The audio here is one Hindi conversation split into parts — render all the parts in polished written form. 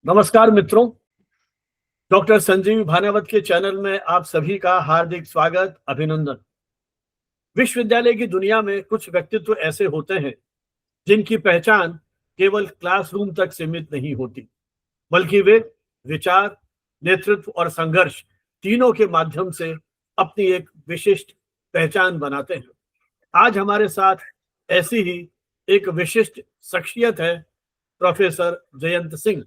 नमस्कार मित्रों, डॉक्टर संजीव भानावत के चैनल में आप सभी का हार्दिक स्वागत, अभिनंदन। विश्वविद्यालय की दुनिया में कुछ व्यक्तित्व ऐसे होते हैं जिनकी पहचान केवल क्लासरूम तक सीमित नहीं होती, बल्कि वे विचार, नेतृत्व और संघर्ष तीनों के माध्यम से अपनी एक विशिष्ट पहचान बनाते हैं। आज हमारे साथ ऐसी ही एक विशिष्ट शख्सियत है प्रोफेसर जयंत सिंह,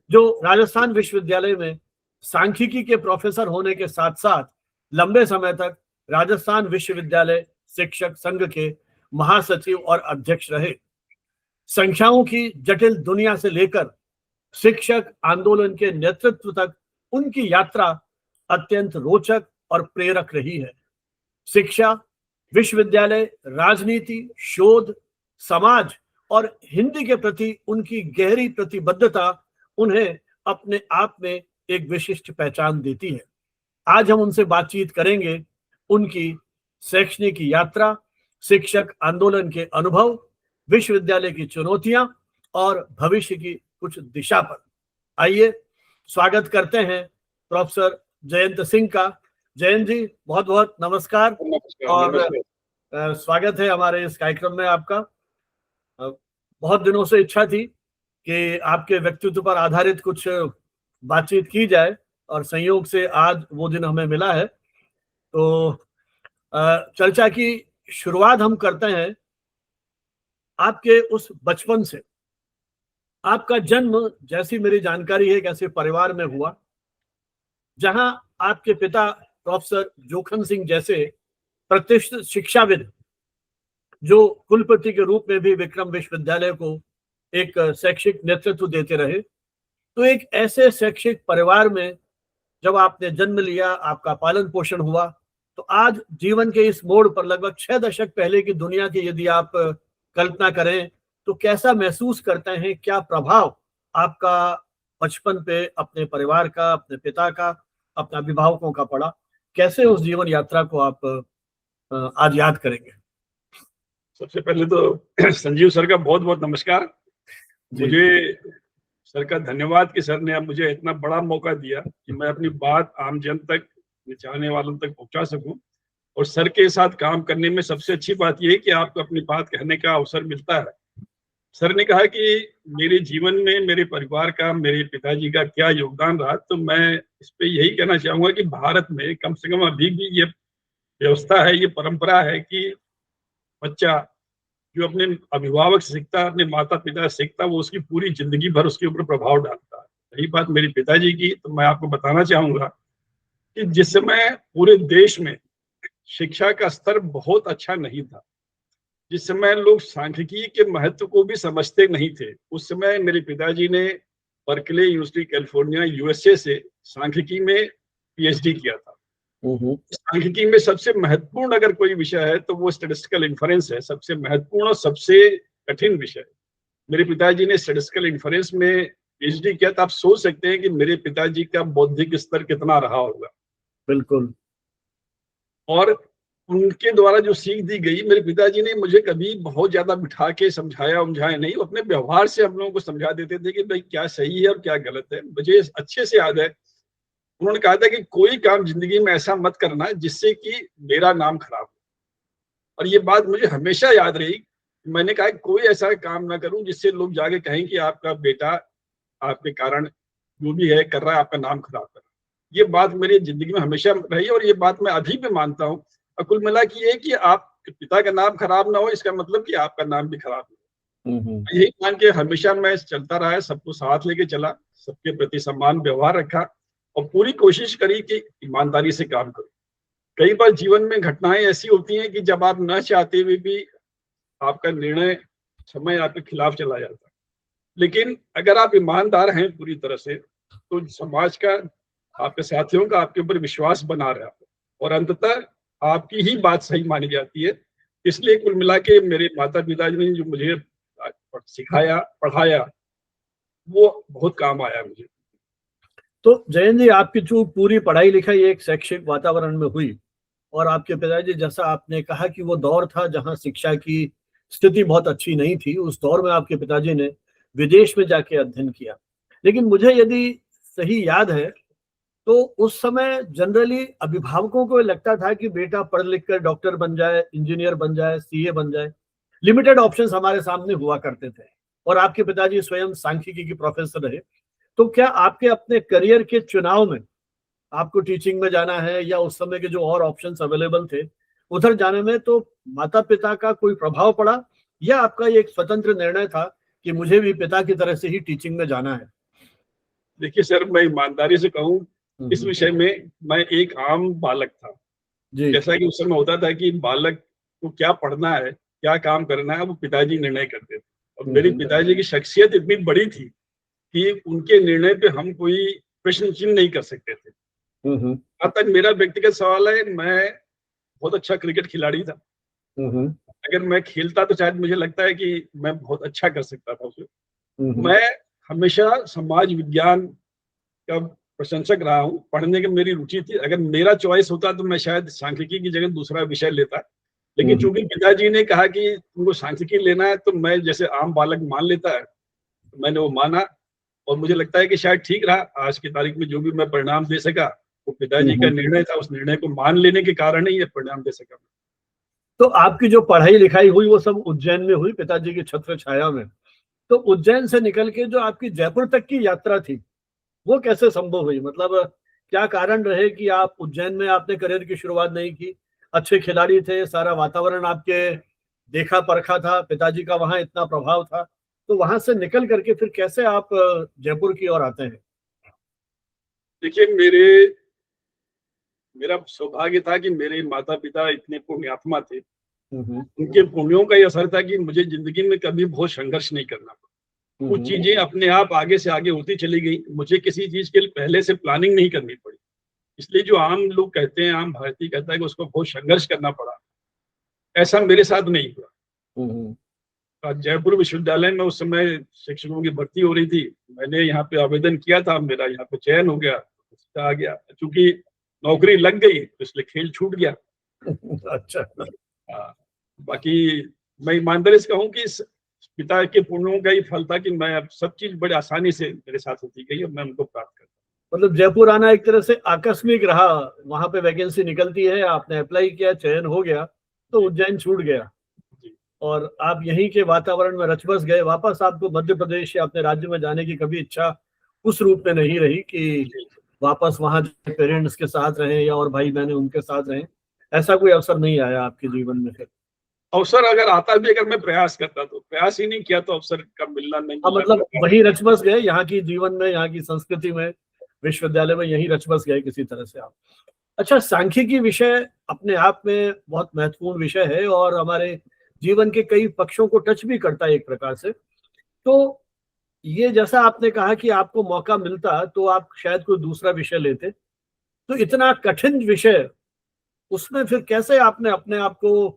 जो राजस्थान विश्वविद्यालय में सांख्यिकी के प्रोफेसर होने के साथ साथ लंबे समय तक राजस्थान विश्वविद्यालय शिक्षक संघ के महासचिव और अध्यक्ष रहे। संख्याओं की जटिल दुनिया से लेकर शिक्षक आंदोलन के नेतृत्व तक उनकी यात्रा अत्यंत रोचक और प्रेरक रही है। शिक्षा, विश्वविद्यालय, राजनीति, शोध, समाज और हिंदी के प्रति उनकी गहरी प्रतिबद्धता उन्हें अपने आप में एक विशिष्ट पहचान देती है। आज हम उनसे बातचीत करेंगे उनकी शैक्षणिक यात्रा, शिक्षक आंदोलन के अनुभव, विश्वविद्यालय की चुनौतियां और भविष्य की कुछ दिशा पर। आइए स्वागत करते हैं प्रोफेसर जयंत सिंह का। जयंत जी, बहुत बहुत नमस्कार और स्वागत है हमारे इस कार्यक्रम में आपका। बहुत दिनों से इच्छा थी कि आपके व्यक्तित्व पर आधारित कुछ बातचीत की जाए और संयोग से आज वो दिन हमें मिला है। तो चर्चा की शुरुआत हम करते हैं आपके उस बचपन से। आपका जन्म, जैसी मेरी जानकारी है, एक ऐसे परिवार में हुआ जहां आपके पिता प्रोफेसर जोखन सिंह जैसे प्रतिष्ठित शिक्षाविद, जो कुलपति के रूप में भी विक्रम विश्वविद्यालय को एक शैक्षिक नेतृत्व देते रहे। तो एक ऐसे शैक्षिक परिवार में जब आपने जन्म लिया, आपका पालन पोषण हुआ, तो आज जीवन के इस मोड़ पर लगभग 6 दशक पहले की दुनिया की यदि आप कल्पना करें तो कैसा महसूस करते हैं? क्या प्रभाव आपका बचपन पे अपने परिवार का, अपने पिता का, अपने अभिभावकों का पड़ा? कैसे उस जीवन यात्रा को आप आज याद करेंगे? सबसे पहले तो संजीव सर का बहुत बहुत नमस्कार। मुझे सर का धन्यवाद कि सर ने अब मुझे इतना बड़ा मौका दिया कि मैं अपनी बात आम जन तक, चाहने वालों तक पहुंचा सकूं। और सर के साथ काम करने में सबसे अच्छी बात यह है कि आपको अपनी बात कहने का अवसर मिलता है। सर ने कहा कि मेरे जीवन में मेरे परिवार का, मेरे पिताजी का क्या योगदान रहा, तो मैं इस पे यही कहना चाहूंगा कि भारत में कम से कम अभी भी ये व्यवस्था है, ये परंपरा है कि बच्चा जो अपने अभिभावक से सीखता है, अपने माता पिता से सीखता है, वो उसकी पूरी जिंदगी भर उसके ऊपर प्रभाव डालता है। यही बात मेरे पिताजी की, तो मैं आपको बताना चाहूंगा कि जिस समय पूरे देश में शिक्षा का स्तर बहुत अच्छा नहीं था, जिस समय लोग सांख्यिकी के महत्व को भी समझते नहीं थे, उस समय मेरे पिताजी ने बर्कले यूनिवर्सिटी कैलिफोर्निया यूएसए से सांख्यिकी में पीएचडी किया था। सांख्यिकी में सबसे महत्वपूर्ण अगर कोई विषय है तो वो स्टैटिस्टिकल इन्फरेंस है। सबसे महत्वपूर्ण और सबसे कठिन विषय। मेरे पिताजी ने स्टैटिस्टिकल इन्फरेंस में पीएचडी किया, तो आप सोच सकते हैं कि मेरे पिताजी का बौद्धिक स्तर कितना रहा होगा। बिल्कुल। और उनके द्वारा जो सीख दी गई, मेरे पिताजी ने मुझे कभी बहुत ज्यादा बिठा के समझाया उमझाया नहीं, वो अपने व्यवहार से हम लोगों को समझा देते थे कि भाई क्या सही है और क्या गलत है। मुझे अच्छे से याद है, उन्होंने कहा था कि कोई काम जिंदगी में ऐसा मत करना जिससे कि मेरा नाम खराब हो। और ये बात मुझे हमेशा याद रही। मैंने कहा कोई ऐसा काम ना करूं जिससे लोग जाके कहें कि आपका बेटा आपके कारण जो भी है कर रहा है, आपका नाम खराब कर रहा है। ये बात मेरी जिंदगी में हमेशा रही और ये बात मैं अभी भी मानता हूँ। और कुल मिला के ये कि आपके पिता का नाम खराब ना हो, इसका मतलब कि आपका नाम भी खराब हो। यही मान के हमेशा मैं चलता रहा है, सबको साथ लेके चला, सबके प्रति सम्मान व्यवहार रखा और पूरी कोशिश करी कि ईमानदारी से काम करो। कई बार जीवन में घटनाएं ऐसी होती हैं कि जब आप न चाहते हुए भी आपका निर्णय समय आपके खिलाफ चला जाता है, लेकिन अगर आप ईमानदार हैं पूरी तरह से तो समाज का, आपके साथियों का आपके ऊपर विश्वास बना रहा है और अंततः आपकी ही बात सही मानी जाती है। इसलिए कुल मिला के मेरे माता पिता ने जो मुझे सिखाया, पढ़ाया, वो बहुत काम आया मुझे। तो जयंत जी, आपकी जो पूरी पढ़ाई लिखाई एक शैक्षिक वातावरण में हुई और आपके पिताजी, जैसा आपने कहा कि वो दौर था जहां शिक्षा की स्थिति बहुत अच्छी नहीं थी, उस दौर में आपके पिताजी ने विदेश में जाके अध्ययन किया। लेकिन मुझे यदि सही याद है तो उस समय जनरली अभिभावकों को लगता था कि बेटा पढ़ लिख कर डॉक्टर बन जाए, इंजीनियर बन जाए, सीए बन जाए। लिमिटेड ऑप्शंस हमारे सामने हुआ करते थे और आपके पिताजी स्वयं सांख्यिकी के प्रोफेसर रहे। तो क्या आपके अपने करियर के चुनाव में आपको टीचिंग में जाना है या उस समय के जो और ऑप्शंस अवेलेबल थे उधर जाने में, तो माता पिता का कोई प्रभाव पड़ा या आपका ये एक स्वतंत्र निर्णय था कि मुझे भी पिता की तरह से ही टीचिंग में जाना है? देखिए सर, मैं ईमानदारी से कहूँ, इस हम्म, विषय में मैं एक आम बालक था। जी। जैसा कि उस समय होता था कि बालक को क्या पढ़ना है, क्या काम करना है, वो पिताजी निर्णय करते थे। और मेरे हम्म, पिताजी की शख्सियत इतनी बड़ी थी कि उनके निर्णय पे हम कोई प्रश्न चिन्ह नहीं कर सकते थे। हम्म, जहाँ तक मेरा व्यक्तिगत सवाल है, मैं बहुत अच्छा क्रिकेट खिलाड़ी था। हम्म, अगर मैं खेलता तो शायद मुझे लगता है कि मैं बहुत अच्छा कर सकता था उसमें। हम्म, मैं हमेशा समाज विज्ञान का प्रशंसक रहा हूँ, पढ़ने की मेरी रुचि थी। अगर मेरा चॉइस होता तो मैं शायद सांख्यिकी की जगह दूसरा विषय लेता। लेकिन हम्म, चूंकि पिताजी ने कहा कि तुमको सांख्यिकी लेना है, तो मैं जैसे आम बालक मान लेता है, तो मैंने वो माना। और मुझे लगता है कि शायद ठीक रहा। आज की तारीख में जो भी मैं परिणाम दे सका, वो पिताजी का हम्म। निर्णय था। उस निर्णय को मान लेने के कारण ही ये परिणाम दे सका। तो आपकी जो पढ़ाई लिखाई हुई वो सब उज्जैन में हुई, पिताजी की छत्र छाया में। तो उज्जैन से निकल के जो आपकी जयपुर तक की यात्रा थी वो कैसे संभव हुई? मतलब क्या कारण रहे कि आप उज्जैन में आपने करियर की शुरुआत नहीं की? अच्छे खिलाड़ी थे, सारा वातावरण आपके देखा परखा था, पिताजी का वहां इतना प्रभाव था, तो वहां से निकल करके फिर कैसे आप जयपुर की ओर आते हैं? देखिए, मेरा सौभाग्य था कि मेरे माता पिता इतने पुण्यात्मा थे। हम्म, उनके पुण्यों का ये असर था कि मुझे जिंदगी में कभी बहुत संघर्ष नहीं करना पड़ा। कुछ हम्म, चीजें अपने आप आगे से आगे होती चली गई। मुझे किसी चीज के लिए पहले से प्लानिंग नहीं करनी पड़ी। इसलिए जो आम लोग कहते हैं, आम भारतीय कहता है कि उसको बहुत संघर्ष करना पड़ा, ऐसा मेरे साथ नहीं हुआ। हम्म, और जयपुर विश्वविद्यालय में उस समय शिक्षकों की भर्ती हो रही थी। मैंने यहाँ पे आवेदन किया था, मेरा यहाँ पे चयन हो गया, तो आ गया। चूंकि नौकरी लग गई तो इसलिए खेल छूट गया। अच्छा। हाँ, बाकी मैं ईमानदारी से कहूँ कि पिता के पुण्यों का ही फल था कि मैं अब सब चीज बड़ी आसानी से मेरे साथ होती गई और मैं उनको प्राप्त करता। मतलब जयपुर आना एक तरह से आकस्मिक रहा, वहां पे वैकेंसी निकलती है, आपने अप्लाई किया, चयन हो गया, तो उज्जैन छूट गया जी, और आप यहीं के वातावरण में रच बस गए। वापस आपको मध्य प्रदेश या अपने राज्य में जाने की कभी इच्छा उस रूप में नहीं रही कि जी। वापस वहां पेरेंट्स के साथ रहें या और भाई बहन उनके साथ रहें? ऐसा कोई अवसर नहीं आया आपके जीवन में फिर? अवसर अगर आता भी, अगर मैं प्रयास करता, तो प्रयास ही नहीं किया तो अवसर का मिलना नहीं हाँ, मिलना मतलब मेरा। वही रच बस गए यहाँ की जीवन में, यहाँ की संस्कृति में, विश्वविद्यालय में यही रच बस गए किसी तरह से आप। अच्छा, सांख्यिकी विषय अपने आप में बहुत महत्वपूर्ण विषय है और हमारे जीवन के कई पक्षों को टच भी करता है एक प्रकार से। तो ये जैसा आपने कहा कि आपको मौका मिलता तो आप शायद कोई दूसरा विषय लेते, तो इतना कठिन विषय उसमें फिर कैसे आपने अपने आप को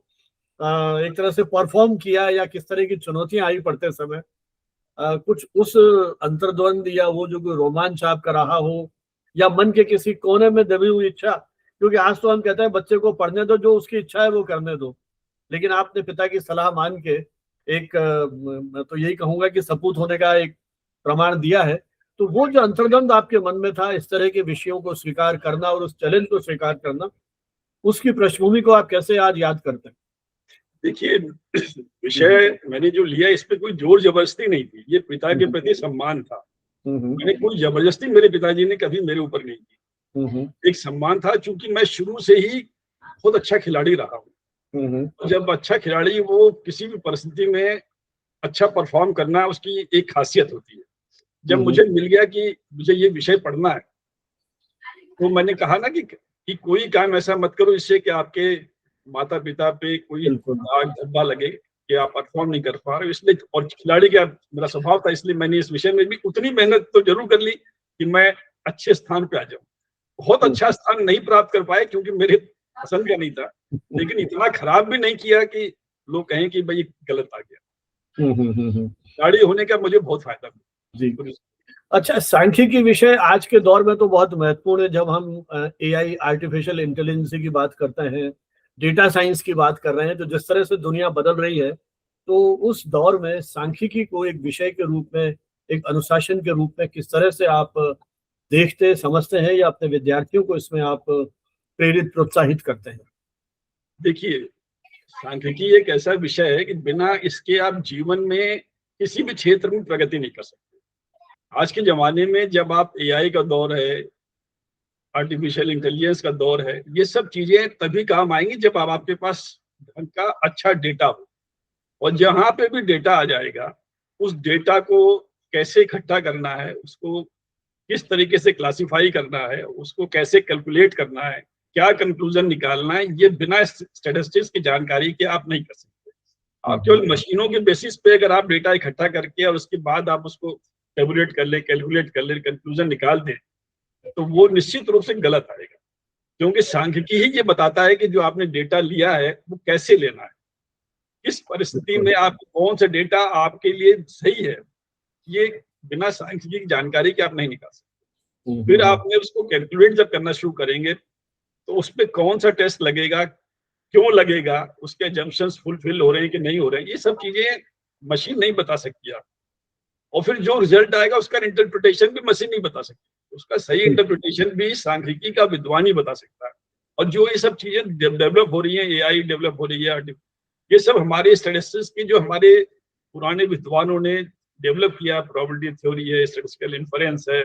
एक तरह से परफॉर्म किया या किस तरह की चुनौतियां आई पढ़ते समय? कुछ उस अंतर्द्वंद या वो जो कोई रोमांच आपका रहा हो या मन के किसी कोने में दबी हुई इच्छा? क्योंकि आज तो हम कहते हैं बच्चे को पढ़ने दो, जो उसकी इच्छा है वो करने दो, लेकिन आपने पिता की सलाह मान के एक मैं तो यही कहूंगा कि सपूत होने का एक प्रमाण दिया है। तो वो जो अंतर्द्वंद आपके मन में था, इस तरह के विषयों को स्वीकार करना और उस चैलेंज को स्वीकार करना, उसकी पृष्ठभूमि को आप कैसे आज याद करते हैं? देखिए, हम्म, विषय मैंने जो लिया, इस पे कोई जोर जबरदस्ती नहीं थी। ये पिता के हम्म, प्रति सम्मान था। हम्म, मैंने कोई जबरदस्ती मेरे पिताजी ने कभी मेरे ऊपर नहीं हम्म, की। एक सम्मान था, चूंकि मैं शुरू से ही बहुत अच्छा खिलाड़ी रहा हूँ। हम्म, और जब अच्छा खिलाड़ी, वो किसी भी परिस्थिति में अच्छा परफॉर्म करना उसकी एक खासियत होती है। जब हम्म, मुझे मिल गया कि मुझे ये विषय पढ़ना है, तो मैंने कहा ना कि कोई काम ऐसा मत करो जिससे कि आपके माता पिता पे कोई बिल्कुल। दाग धब्बा लगे कि आप परफॉर्म नहीं कर पा रहे हो। इसलिए, और खिलाड़ी का मेरा स्वभाव था, इसलिए मैंने इस विषय में भी उतनी मेहनत तो जरूर कर ली कि मैं अच्छे स्थान पे आ जाऊं। बहुत हम्म, अच्छा स्थान नहीं प्राप्त कर पाए क्योंकि मेरे पसंद का नहीं था, लेकिन इतना खराब भी नहीं किया कि लोग कहें कि भाई गलत आ गया। खिलाड़ी होने का मुझे बहुत फायदा जी। मिला। अच्छा, सांख्यिकी विषय आज के दौर में तो बहुत महत्वपूर्ण है। जब हम एआई, आर्टिफिशियल इंटेलिजेंस की बात करते हैं, डेटा साइंस की बात कर रहे हैं, तो जिस तरह से दुनिया बदल रही है, तो उस दौर में सांख्यिकी को एक विषय के रूप में एक अनुशासन के रूप में किस तरह से आप देखते समझते हैं या अपने विद्यार्थियों को इसमें आप प्रेरित प्रोत्साहित करते हैं? देखिए, सांख्यिकी एक ऐसा विषय है कि बिना इसके आप जीवन में किसी भी क्षेत्र में प्रगति नहीं कर सकते। आज के ज़माने में जब आप एआई का दौर है, आर्टिफिशियल इंटेलिजेंस का दौर है, ये सब चीज़ें तभी काम आएँगी जब आपके पास ढंग का अच्छा डेटा हो। और जहाँ पे भी डेटा आ जाएगा, उस डेटा को कैसे इकट्ठा करना है, उसको किस तरीके से क्लासिफाई करना है, उसको कैसे कैलकुलेट करना है, क्या कंक्लूजन निकालना है, ये बिना स्टैटिस्टिक्स की जानकारी के आप नहीं कर सकते। आप केवल मशीनों के बेसिस पे अगर आप डेटा इकट्ठा करके और उसके बाद आप उसको टेबुलेट कर ले, कैलकुलेट कर ले, कंक्लूजन निकाल दें, तो वो निश्चित रूप से गलत आएगा। क्योंकि सांख्यिकी ही ये बताता है कि जो आपने डेटा लिया है, वो कैसे लेना है, किस परिस्थिति में आप कौन सा डेटा आपके लिए सही है, ये बिना सांख्यिकी की जानकारी के आप नहीं निकाल सकते। फिर आपने उसको कैलकुलेट जब करना शुरू करेंगे, तो उसपे कौन सा टेस्ट लगेगा, क्यों लगेगा, उसके जंक्शंस फुलफिल हो रहे हैं कि नहीं हो रहे हैं, ये सब चीजें मशीन नहीं बता सकती आप। और फिर जो रिजल्ट आएगा उसका इंटरप्रिटेशन भी मशीन नहीं बता सकती, उसका सही इंटरप्रिटेशन भी सांख्यिकी का विद्वान ही बता सकता है। और जो ये सब चीजें डेवलप हो रही हैं, एआई डेवलप हो रही है, ये सब हमारे स्टैटिस्टिक्स की जो हमारे पुराने विद्वानों ने डेवलप किया, प्रोबेबिलिटी थ्योरी है, स्टैटिस्टिकल इन्फरेंस है,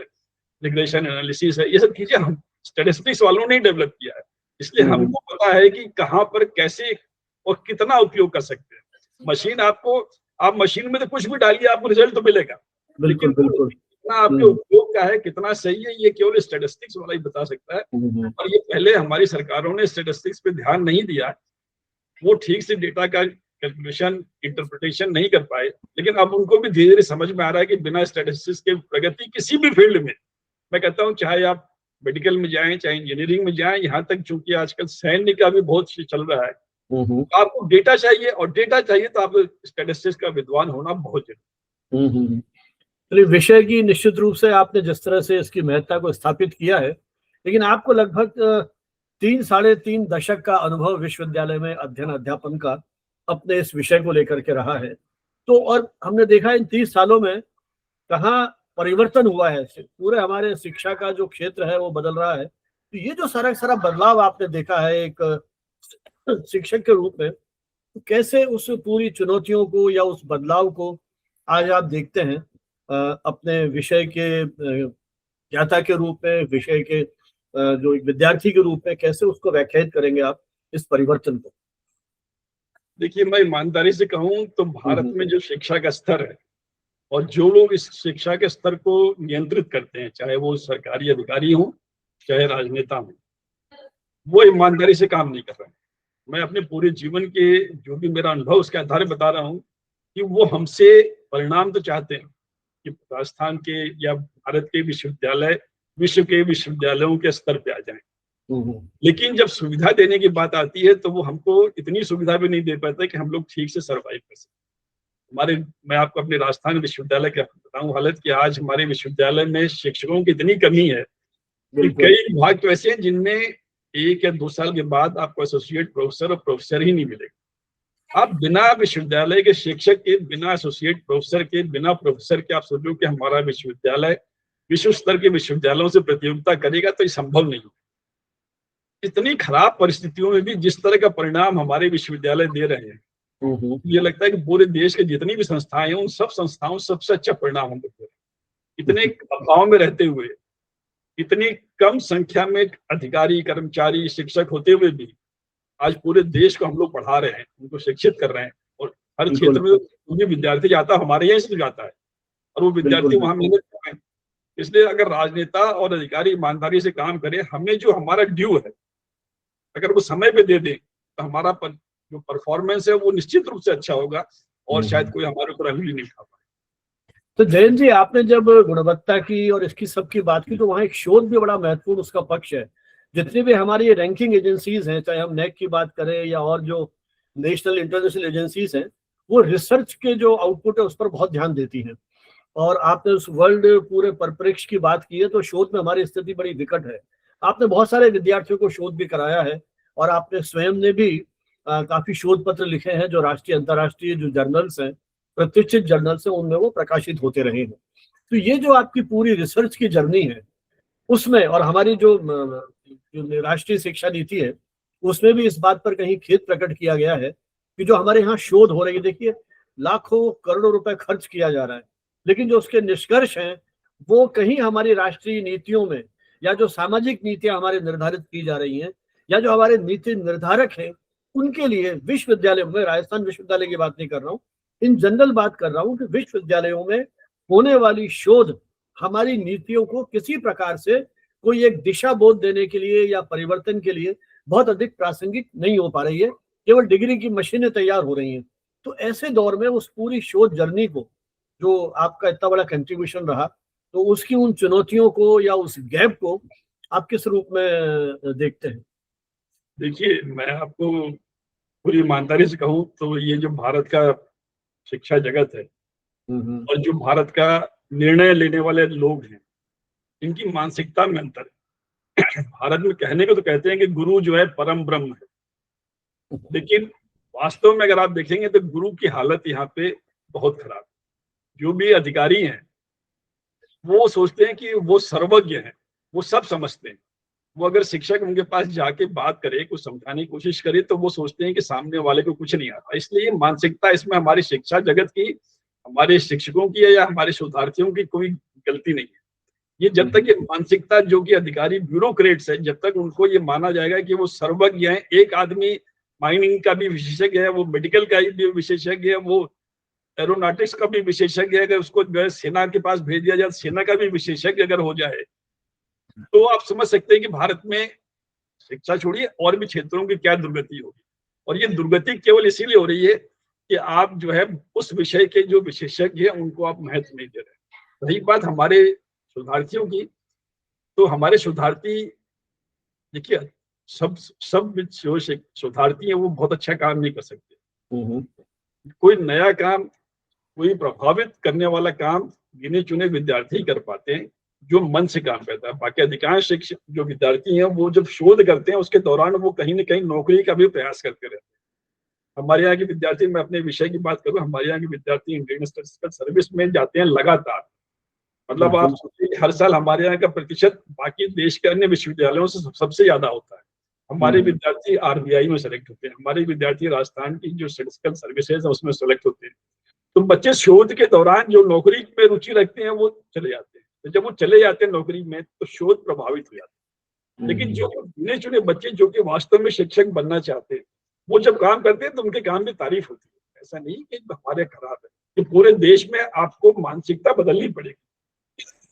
रिग्रेशन एनालिसिस है, ये सब चीजें हम स्टैटिस्टिक्स वालों ने डेवलप किया है। इसलिए हमको पता है कि कहाँ पर कैसे और कितना उपयोग कर सकते हैं। मशीन आपको, आप मशीन में तो कुछ भी डालिए, आपको रिजल्ट तो मिलेगा, लेकिन कितना आपके उपयोग का है, कितना सही है, ये केवल स्टैटिस्टिक्स वाला ही बता सकता है। और ये पहले हमारी सरकारों ने स्टैटिस्टिक्स पे ध्यान नहीं दिया, वो ठीक से डेटा का कैलकुलेशन, इंटरप्रिटेशन नहीं कर पाए। लेकिन अब उनको भी धीरे धीरे समझ में आ रहा है कि बिना स्टैटिस्टिक्स के प्रगति किसी भी फील्ड में, मैं कहता हूँ चाहे आप मेडिकल में जाएं, चाहे इंजीनियरिंग में जाएं, यहाँ तक चूंकि आजकल सैन्य का भी बहुत चल रहा है, तो आपको डेटा चाहिए, और डेटा चाहिए तो आपको स्टैटिस्टिक्स का विद्वान होना बहुत जरूरी। चलिए, विषय की निश्चित रूप से आपने जिस तरह से इसकी महत्ता को स्थापित किया है, लेकिन आपको लगभग 3-3.5 दशक का अनुभव विश्वविद्यालय में अध्ययन अध्यापन का अपने इस विषय को लेकर के रहा है। तो और हमने देखा इन 30 सालों में कहाँ परिवर्तन हुआ है, पूरे हमारे शिक्षा का जो क्षेत्र है वो बदल रहा है। तो ये जो सारा बदलाव आपने देखा है एक शिक्षक के रूप में, तो कैसे उस पूरी चुनौतियों को या उस बदलाव को आज आप देखते हैं अपने विषय के ज्ञाता के रूप में, विषय के जो एक विद्यार्थी के रूप में, कैसे उसको व्याख्यायित करेंगे आप इस परिवर्तन को? देखिए, मैं ईमानदारी से कहूँ तो भारत में जो शिक्षा का स्तर है और जो लोग इस शिक्षा के स्तर को नियंत्रित करते हैं, चाहे वो सरकारी अधिकारी हों, चाहे राजनेता हों, वो ईमानदारी से काम नहीं कर रहे हैं। मैं अपने पूरे जीवन के जो भी मेरा अनुभव उसके आधार में बता रहा हूँ कि वो हमसे परिणाम तो चाहते हैं कि राजस्थान के या भारत के विश्वविद्यालय विश्व के विश्वविद्यालयों के स्तर पे आ जाएं। लेकिन जब सुविधा देने की बात आती है तो वो हमको इतनी सुविधा भी नहीं दे पाते कि हम लोग ठीक से सर्वाइव कर सकें। मैं आपको अपने राजस्थान विश्वविद्यालय का बताऊं हालत कि आज हमारे विश्वविद्यालय में शिक्षकों की इतनी कमी है कि कई विभाग तो ऐसे हैं जिनमें 1 या 2 साल के बाद आपको एसोसिएट प्रोफेसर और प्रोफेसर ही नहीं मिलेगा। आप बिना विश्वविद्यालय के शिक्षक के, बिना एसोसिएट प्रोफेसर के, बिना प्रोफेसर के आप सोचो कि हमारा विश्वविद्यालय विश्व स्तर के विश्वविद्यालयों से प्रतियोगिता करेगा, तो ये संभव नहीं है। इतनी खराब परिस्थितियों में भी जिस तरह का परिणाम हमारे विश्वविद्यालय दे रहे हैं, ये लगता है कि पूरे देश के जितनी भी संस्थाएं हैं, उन सब संस्थाओं सबसे अच्छा परिणाम हम लोग। इतने अभाव में रहते हुए, इतनी कम संख्या में अधिकारी, कर्मचारी, शिक्षक होते हुए भी आज पूरे देश को हम लोग पढ़ा रहे हैं, उनको शिक्षित कर रहे हैं। और हर क्षेत्र में जो विद्यार्थी जाता है हमारे यहाँ से जाता है, और वो विद्यार्थी वहां मेहनत कर रहे हैं। इसलिए अगर राजनेता और अधिकारी ईमानदारी से काम करें, हमें जो हमारा ड्यू है अगर वो समय पे दे दें, तो हमारा जो परफॉर्मेंस है वो निश्चित रूप से अच्छा होगा, और शायद कोई हमारे ऊपर अंगुली नहीं उठा पाए। तो जयंत जी, आपने जब गुणवत्ता की और इसकी सबकी बात की, तो वहाँ एक शोध भी बड़ा महत्वपूर्ण उसका पक्ष है। जितनी भी हमारी रैंकिंग एजेंसीज हैं, चाहे हम नेक की बात करें या और जो नेशनल इंटरनेशनल एजेंसीज हैं, वो रिसर्च के जो आउटपुट है उस पर बहुत ध्यान देती हैं। और आपने उस वर्ल्ड पूरे परिप्रेक्ष्य की बात की है, तो शोध में हमारी स्थिति बड़ी विकट है। आपने बहुत सारे विद्यार्थियों को शोध भी कराया है, और आपने स्वयं ने भी काफी शोध पत्र लिखे हैं जो राष्ट्रीय अंतर्राष्ट्रीय जो जर्नल्स हैं, प्रतिष्ठित जर्नल्स हैं, उनमें वो प्रकाशित होते रहे हैं। तो ये जो आपकी पूरी रिसर्च की जर्नी है उसमें, और हमारी जो राष्ट्रीय शिक्षा नीति है उसमें भी इस बात पर कहीं खेद प्रकट किया गया है कि जो हमारे यहाँ शोध हो रही है, देखिए लाखों करोड़ों रुपए खर्च किया जा रहा है, लेकिन जो उसके निष्कर्ष हैं वो कहीं हमारी राष्ट्रीय नीतियों में, या जो सामाजिक नीतियां हमारे निर्धारित की जा रही हैं, या जो हमारे नीति निर्धारक हैं उनके लिए विश्वविद्यालय में, राजस्थान विश्वविद्यालय की बात नहीं कर रहा हूँ, इन जनरल बात कर रहा हूँ कि विश्वविद्यालयों में होने वाली शोध हमारी नीतियों को किसी प्रकार से कोई एक दिशा बोध देने के लिए या परिवर्तन के लिए बहुत अधिक प्रासंगिक नहीं हो पा रही है, केवल डिग्री की मशीनें तैयार हो रही हैं। तो ऐसे दौर में उस पूरी शोध जर्नी को, जो आपका इतना बड़ा कंट्रीब्यूशन रहा, तो उसकी उन चुनौतियों को या उस गैप को आप किस रूप में देखते हैं? देखिए, मैं आपको पूरी ईमानदारी से कहूँ तो ये जो भारत का शिक्षा जगत है और जो भारत का निर्णय लेने वाले लोग हैं, इनकी मानसिकता में अंतर है। भारत में कहने को तो कहते हैं कि गुरु जो है परम ब्रह्म है, लेकिन वास्तव में अगर आप देखेंगे तो गुरु की हालत यहाँ पे बहुत खराब है। जो भी अधिकारी हैं वो सोचते हैं कि वो सर्वज्ञ हैं, वो सब समझते हैं। वो अगर शिक्षक उनके पास जाके बात करे, कुछ समझाने की कोशिश करे, तो वो सोचते हैं कि सामने वाले को कुछ नहीं आता। इसलिए मानसिकता इसमें हमारी शिक्षा जगत की, हमारे शिक्षकों की है या हमारे शोधार्थियों की कोई गलती नहीं है। ये जब तक ये मानसिकता जो कि अधिकारी ब्यूरोक्रेट्स है, जब तक उनको ये माना जाएगा कि वो सर्वज्ञ हैं, एक आदमी माइनिंग का भी विशेषज्ञ है, वो मेडिकल का भी विशेषज्ञ है, वो एरोनॉटिक्स का भी विशेषज्ञ है, अगर उसको जो है सेना के पास भेज दिया जाए, सेना का भी विशेषज्ञ अगर हो जाए, तो आप समझ सकते हैं कि भारत में शिक्षा छोड़िए और भी क्षेत्रों की क्या दुर्गति होगी। और ये दुर्गति केवल इसीलिए हो रही है कि आप जो है उस विषय के जो विशेषज्ञ हैं उनको आप महत्व नहीं दे रहे। रही बात हमारे शोधार्थियों की, तो हमारे शोधार्थी, देखिए सब जो शोधार्थी हैं वो बहुत अच्छा काम नहीं कर सकते। कोई नया काम, कोई प्रभावित करने वाला काम गिने चुने विद्यार्थी कर पाते हैं जो मन से काम करता है। बाकी अधिकांश शिक्षक जो विद्यार्थी हैं वो जब शोध करते हैं उसके दौरान वो कहीं ना कहीं नौकरी का भी प्रयास करते रहते हैं। हमारे यहाँ के विद्यार्थी, मैं अपने विषय की बात करूँ, हमारे यहाँ के विद्यार्थी इंडियन स्टैटिस्टिकल सर्विस में जाते हैं लगातार। मतलब आप सोचिए हर साल हमारे यहाँ का प्रतिशत बाकी देश के अन्य विश्वविद्यालयों से सबसे ज्यादा होता है। हमारे विद्यार्थी आरबीआई में सेलेक्ट होते हैं, हमारे विद्यार्थी राजस्थान की जो स्टैटिस्टिकल सर्विसेज है उसमें सेलेक्ट होते हैं। तो बच्चे शोध के दौरान जो नौकरी में रुचि रखते हैं वो चले जाते हैं, तो जब वो चले जाते हैं नौकरी में तो शोध प्रभावित हो जाता है। लेकिन जो गिने चुने बच्चे जो कि वास्तव में शिक्षक बनना चाहते हैं, वो जब काम करते हैं तो उनके काम में तारीफ होती है। ऐसा नहीं कि हमारे खराब है, कि पूरे देश में आपको मानसिकता बदलनी पड़ेगी।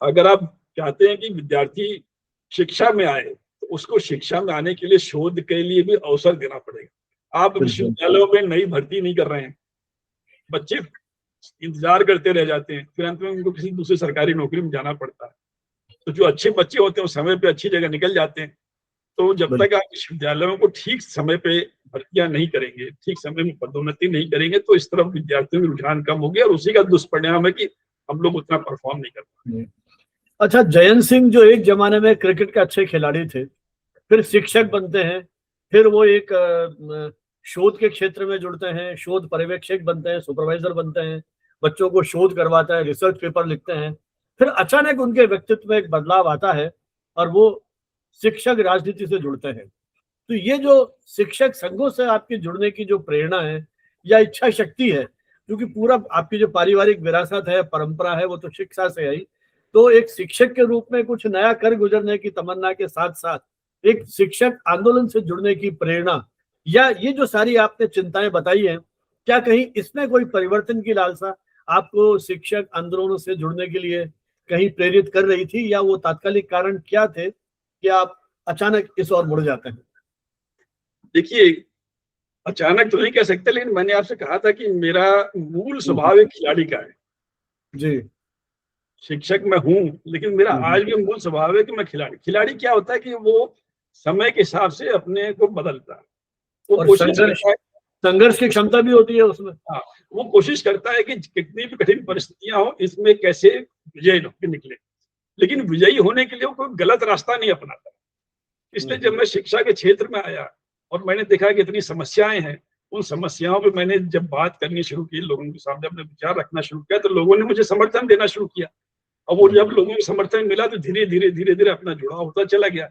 अगर आप चाहते हैं कि विद्यार्थी शिक्षा में आए तो उसको शिक्षा में आने के लिए शोध के लिए भी अवसर देना पड़ेगा। आप विश्वविद्यालयों में नई भर्ती नहीं कर रहे हैं, बच्चे इंतजार करते रह जाते हैं, फिर अंत में उनको किसी दूसरी सरकारी नौकरी में जाना पड़ता है। तो जो अच्छे बच्चे होते हैं वो समय पे अच्छी जगह निकल जाते हैं। तो जब तक आप विश्वविद्यालयों को ठीक समय पे भर्तियां नहीं करेंगे, ठीक समय में पदोन्नति नहीं करेंगे, तो इस तरफ विद्यार्थियों का रुझान कम हो गया और उसी का दुष्परिणाम है कि हम लोग उतना परफॉर्म नहीं कर पाते। अच्छा, जयंत सिंह जो एक जमाने में क्रिकेट के अच्छे खिलाड़ी थे, फिर शिक्षक बनते हैं, फिर वो एक शोध के क्षेत्र में जुड़ते हैं, शोध पर्यवेक्षक बनते हैं, सुपरवाइजर बनते हैं, बच्चों को शोध करवाता है, रिसर्च पेपर लिखते हैं। फिर अचानक उनके व्यक्तित्व में एक बदलाव आता है और वो शिक्षक राजनीति से जुड़ते हैं। तो ये जो शिक्षक संघों से आपके जुड़ने की जो प्रेरणा है या इच्छा शक्ति है, क्योंकि पूरा आपकी जो पारिवारिक विरासत है, परंपरा है, वो तो शिक्षा से आई, तो एक शिक्षक के रूप में कुछ नया कर गुजरने की तमन्ना के साथ साथ एक शिक्षक आंदोलन से जुड़ने की प्रेरणा, या ये जो सारी आपने चिंताएं बताई हैं, क्या कहीं इसमें कोई परिवर्तन की लालसा आपको शिक्षक आंदोलनों से जुड़ने के लिए कहीं प्रेरित कर रही थी, या वो तात्कालिक कारण क्या थे कि आप अचानक इस ओर मुड़ जाते हैं? देखिए, अचानक तो नहीं कह सकते, लेकिन मैंने आपसे कहा था कि मेरा मूल स्वभाव एक खिलाड़ी का है जी। शिक्षक मैं हूं, लेकिन मेरा आज भी मूल स्वभाव है कि मैं खिलाड़ी क्या होता है कि वो समय के हिसाब से अपने को बदलता है। वो कोशिश करता है, संघर्ष की क्षमता भी होती है उसमें। हाँ, वो कोशिश करता है कि कितनी भी कठिन परिस्थितियां हो, इसमें कैसे विजयी निकले, लेकिन विजयी होने के लिए वो कोई गलत रास्ता नहीं अपनाता। इसलिए जब मैं शिक्षा के क्षेत्र में आया और मैंने देखा कि इतनी समस्याएं हैं, उन समस्याओं पे मैंने जब बात करनी शुरू की, लोगों के सामने अपने विचार रखना शुरू किया, तो लोगों ने मुझे समर्थन देना शुरू किया। और वो जब लोगों को समर्थन मिला तो धीरे धीरे अपना जुड़ाव होता चला गया।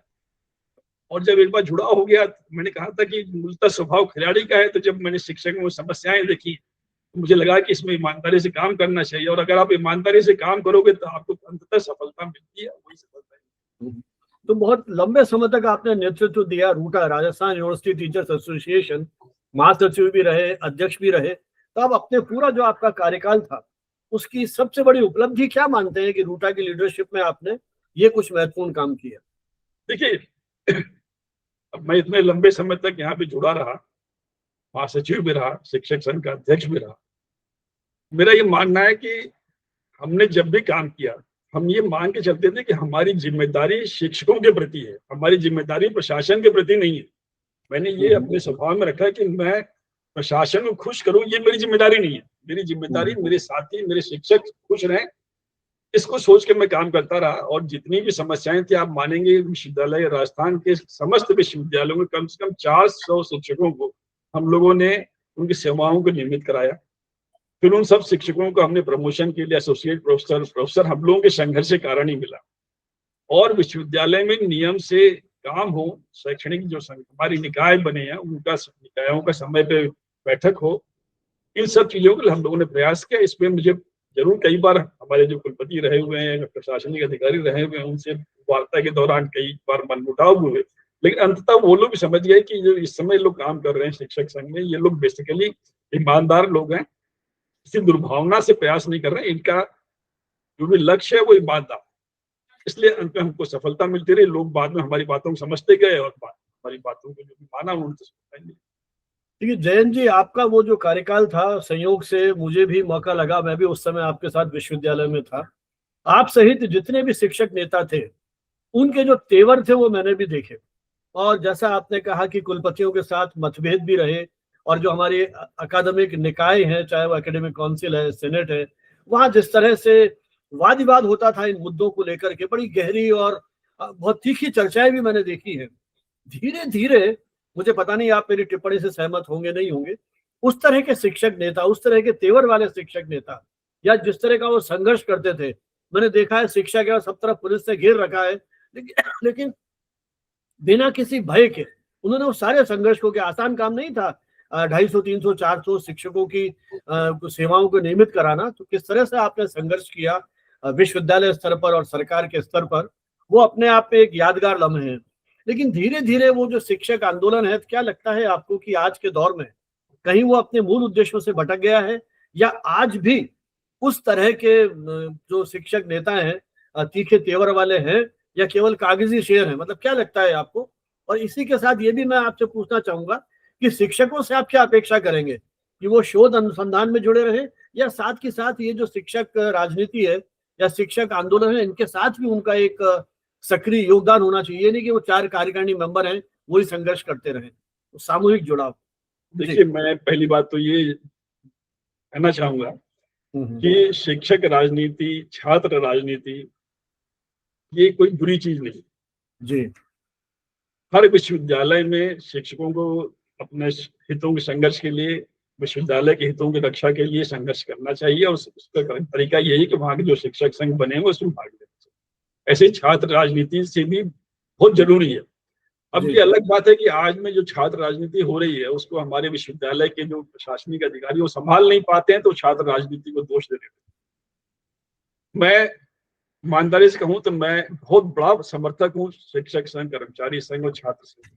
और जब एक बार जुड़ाव हो गया, तो मैंने कहा था कि मूलतः स्वभाव खिलाड़ी का है, तो जब मैंने शिक्षकों में समस्याएं देखी तो मुझे लगा कि इसमें ईमानदारी से काम करना चाहिए, और अगर आप ईमानदारी से काम करोगे तो आपको अंततः सफलता मिलती है, वही सफलता है। तो बहुत लंबे समय तक आपने नेतृत्व दिया रूटा, राजस्थान यूनिवर्सिटी टीचर्स एसोसिएशन, महासचिव भी रहे, अध्यक्ष भी रहे। तो अब अपने पूरा जो आपका कार्यकाल था, उसकी सबसे बड़ी उपलब्धि क्या मानते हैं कि रूटा की लीडरशिप में आपने ये कुछ महत्वपूर्ण काम किया? देखिए, अब मैं इतने लंबे समय तक यहाँ पे जुड़ा रहा, महासचिव भी रहा, शिक्षक संघ का अध्यक्ष भी रहा। मेरा ये मानना है कि हमने जब भी काम किया, हम ये मान के चलते थे कि हमारी जिम्मेदारी शिक्षकों के प्रति है, हमारी जिम्मेदारी प्रशासन के प्रति नहीं है। मैंने ये अपने स्वभाव में रखा कि मैं प्रशासन को खुश करूं, ये मेरी जिम्मेदारी नहीं है। मेरी जिम्मेदारी मेरे साथी, मेरे शिक्षक खुश रहें, इसको सोच के मैं काम करता रहा। और जितनी भी समस्याएं थी, आप मानेंगे, विश्वविद्यालय, राजस्थान के समस्त विश्वविद्यालयों में कम से कम 400 शिक्षकों को हम लोगों ने उनकी सेवाओं को नियमित कराया। फिर उन सब शिक्षकों को हमने प्रमोशन के लिए एसोसिएट प्रोफेसर हम लोगों के संघर्ष के कारण ही मिला। और विश्वविद्यालय में नियम से काम हो, शैक्षणिक जो हमारी निकाय बने हैं उनका निकायों का समय पे बैठक हो, इन सब चीजों के लिए हम लोगों ने प्रयास किया। इसमें मुझे जरूर कई बार हमारे जो कुलपति रहे हुए हैं, प्रशासनिक अधिकारी रहे हुए हैं, उनसे वार्ता के दौरान कई बार मनमुटाव हुए, लेकिन अंततः वो लोग भी समझ गए कि जो इस समय लोग काम कर रहे हैं शिक्षक संघ में, ये लोग बेसिकली ईमानदार लोग हैं, किसी दुर्भावना से प्रयास नहीं कर रहे हैं, इनका जो भी लक्ष्य है वो ईमानदार। इसलिए अंत में हमको सफलता मिलती रही। लोग बाद में हमारी बातों को समझते गए और हमारी बातों को जो भी माना उन्होंने सफलता मिली। देखिए जयंत जी, आपका वो जो कार्यकाल था, संयोग से मुझे भी मौका लगा, मैं भी उस समय आपके साथ विश्वविद्यालय में था। आप सहित जितने भी शिक्षक नेता थे, उनके जो तेवर थे वो मैंने भी देखे। और जैसा आपने कहा कि कुलपतियों के साथ मतभेद भी रहे, और जो हमारे अकादमिक निकाय हैं, चाहे वो एकेडमिक काउंसिल है, सेनेट है, वहां जिस तरह से वाद विवाद होता था इन मुद्दों को लेकर के, बड़ी गहरी और बहुत तीखी चर्चाएं भी मैंने देखी है। धीरे धीरे, मुझे पता नहीं आप मेरी टिप्पणी से सहमत होंगे नहीं होंगे, उस तरह के शिक्षक नेता, उस तरह के तेवर वाले शिक्षक नेता, या जिस तरह का वो संघर्ष करते थे, मैंने देखा है शिक्षक है सब तरफ पुलिस से घेर रखा है, लेकिन बिना किसी भय के उन्होंने उस सारे संघर्ष को, क्या आसान काम नहीं था 250, 300, 400 शिक्षकों की सेवाओं को नियमित कराना, तो किस तरह से आपने संघर्ष किया विश्वविद्यालय स्तर पर और सरकार के स्तर पर, वो अपने आप में एक यादगार लम्हे हैं। लेकिन धीरे धीरे वो जो शिक्षक आंदोलन है, क्या लगता है आपको कि आज के दौर में कहीं वो अपने मूल उद्देश्यों से भटक गया है, या आज भी उस तरह के जो शिक्षक नेता हैं तीखे तेवर वाले हैं, या केवल कागजी शेर है? मतलब क्या लगता है आपको? और इसी के साथ ये भी मैं आपसे पूछना चाहूंगा कि शिक्षकों से आप क्या अपेक्षा करेंगे, कि वो शोध अनुसंधान में जुड़े रहे, या साथ के साथ ये जो शिक्षक राजनीति है या शिक्षक आंदोलन है, इनके साथ भी उनका एक सक्रिय योगदान होना चाहिए? नहीं कि वो 4 कार्यकारिणी मेंबर हैं, वही संघर्ष करते रहे, तो सामूहिक जुड़ाव। देखिए, मैं पहली बात तो ये कहना चाहूंगा कि शिक्षक राजनीति, छात्र राजनीति, ये कोई बुरी चीज नहीं जी। हर विश्वविद्यालय में शिक्षकों को अपने हितों के संघर्ष के लिए, विश्वविद्यालय के हितों की रक्षा के लिए संघर्ष करना चाहिए, और उसका तरीका यही है कि वहां के जो शिक्षक संघ बने हुए उसमें भाग लेना चाहिए। ऐसे छात्र राजनीति से भी बहुत जरूरी है। अब ये अलग बात है कि आज में जो छात्र राजनीति हो रही है उसको हमारे विश्वविद्यालय के जो प्रशासनिक अधिकारी वो संभाल नहीं पाते हैं, तो छात्र राजनीति को दोष दे देते हैं। मैं ईमानदारी से कहूं तो मैं बहुत बड़ा समर्थक हूँ शिक्षक संघ, कर्मचारी संघ और छात्र संघ।